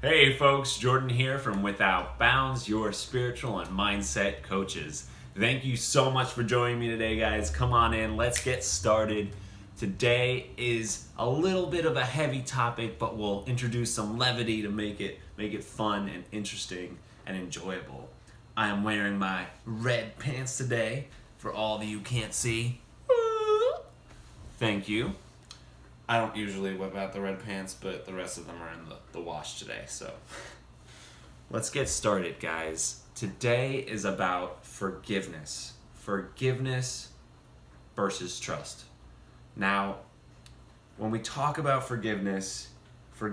Hey folks, Jordan here from Without Bounds, your spiritual and mindset coaches. Thank you so much for joining me today, guys. Come on in, let's get started. Today is a little bit of a heavy topic, but we'll introduce some levity to make it fun and interesting and enjoyable. I am wearing my red pants today for all of you who can't see. Thank you. I don't usually whip out the red pants, but the rest of them are in the wash today, so let's get started, guys. Today is about forgiveness. Forgiveness versus trust. Now, when we talk about forgiveness, we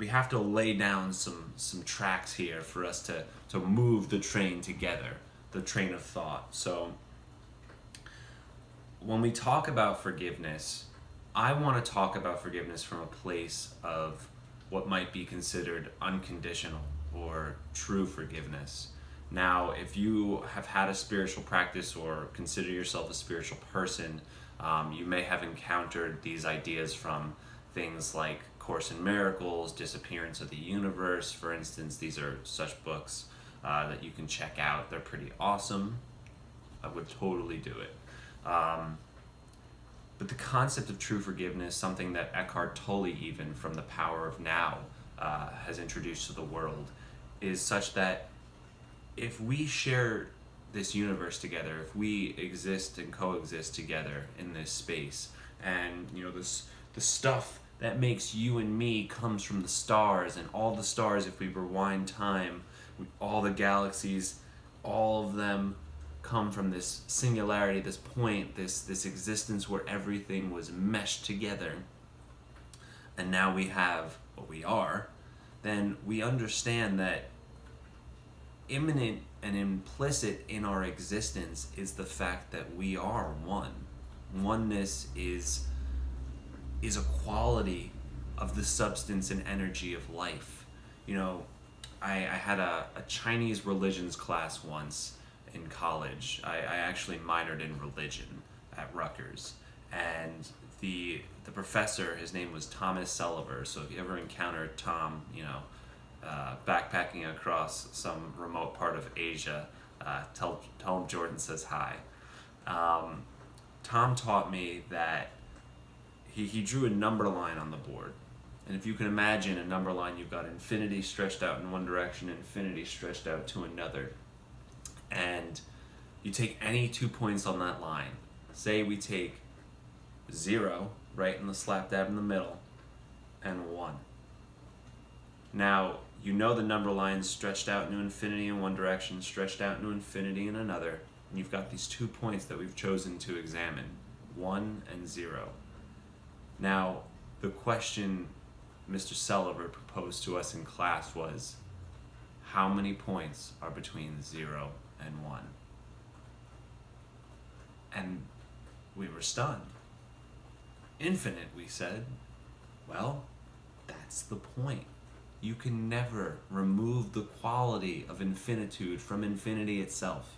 have to lay down some tracks here for us to move the train together, the train of thought. So when we talk about forgiveness, I want to talk about forgiveness from a place of what might be considered unconditional or true forgiveness. Now, if you have had a spiritual practice or consider yourself a spiritual person, you may have encountered these ideas from things like Course in Miracles, Disappearance of the Universe, for instance. These are such books that you can check out. They're pretty awesome. I would totally do it. But the concept of true forgiveness, something that Eckhart Tolle, even from The Power of Now, has introduced to the world, is such that if we share this universe together, if we exist and coexist together in this space, and the stuff that makes you and me comes from the stars, and all the stars, if we rewind time, all the galaxies, all of them come from this singularity, this point, this existence where everything was meshed together, and now we have what we are, then we understand that imminent and implicit in our existence is the fact that we are one. Oneness is a quality of the substance and energy of life. I had a Chinese religions class once in college. I actually minored in religion at Rutgers, and the professor, his name was Thomas Selliver. So if you ever encounter Tom, backpacking across some remote part of Asia, tell him Jordan says hi. Tom taught me that he drew a number line on the board. And if you can imagine a number line, you've got infinity stretched out in one direction, infinity stretched out to another. And you take any 2 points on that line. Say we take 0 right in the slap dab in the middle, and 1. Now, the number line stretched out into infinity in one direction, stretched out into infinity in another, and you've got these 2 points that we've chosen to examine, 1 and 0. Now, the question Mr. Selliver proposed to us in class was, how many points are between 0 and 1? And we were stunned. Infinite, we said. Well, that's the point. You can never remove the quality of infinitude from infinity itself.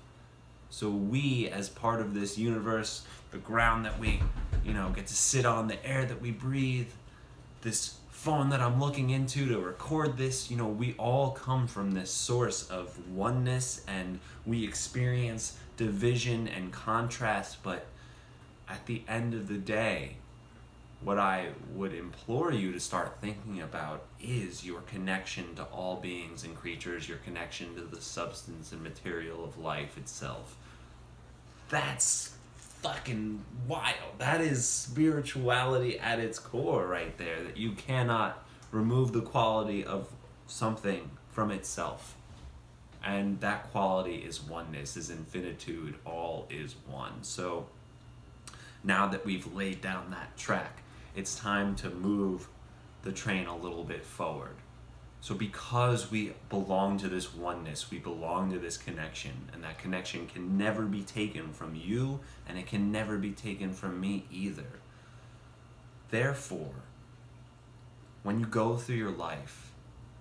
So we, as part of this universe, the ground that we, get to sit on, the air that we breathe, this phone that I'm looking into to record this, we all come from this source of oneness, and we experience division and contrast. But at the end of the day, what I would implore you to start thinking about is your connection to all beings and creatures, your connection to the substance and material of life itself. That's fucking wild. That is spirituality at its core right there, that you cannot remove the quality of something from itself. And that quality is oneness, is infinitude, all is one. So now that we've laid down that track, it's time to move the train a little bit forward. So because we belong to this oneness, we belong to this connection, and that connection can never be taken from you, and it can never be taken from me either. Therefore, when you go through your life,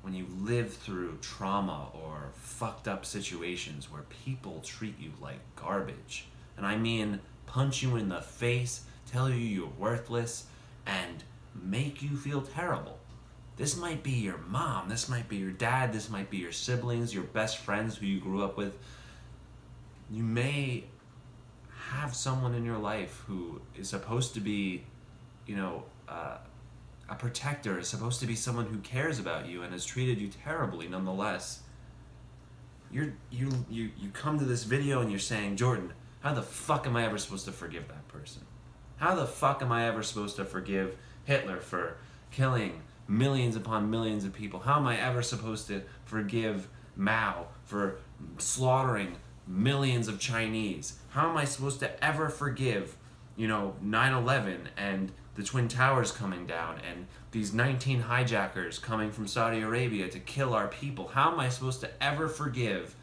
when you live through trauma or fucked up situations where people treat you like garbage, and I mean punch you in the face, tell you you're worthless, and make you feel terrible, This might be your mom, this might be your dad, this might be your siblings, your best friends who you grew up with. You may have someone in your life who is supposed to be, a protector, is supposed to be someone who cares about you and has treated you terribly nonetheless. You come to this video and you're saying, Jordan, how the fuck am I ever supposed to forgive that person? How the fuck am I ever supposed to forgive Hitler for killing millions upon millions of people? How am I ever supposed to forgive Mao for slaughtering millions of Chinese? How am I supposed to ever forgive, 9/11 and the Twin Towers coming down and these 19 hijackers coming from Saudi Arabia to kill our people? How am I supposed to ever forgive,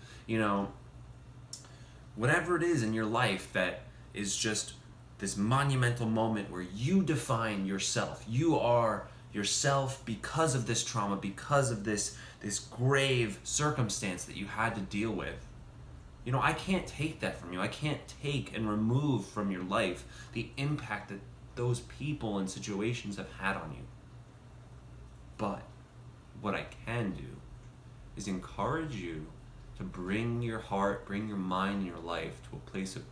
whatever it is in your life that is just this monumental moment where you define yourself. You are yourself because of this trauma, because of this grave circumstance that you had to deal with. I can't take that from you. I can't take and remove from your life the impact that those people and situations have had on you. But what I can do is encourage you to bring your heart, bring your mind and your life to a place of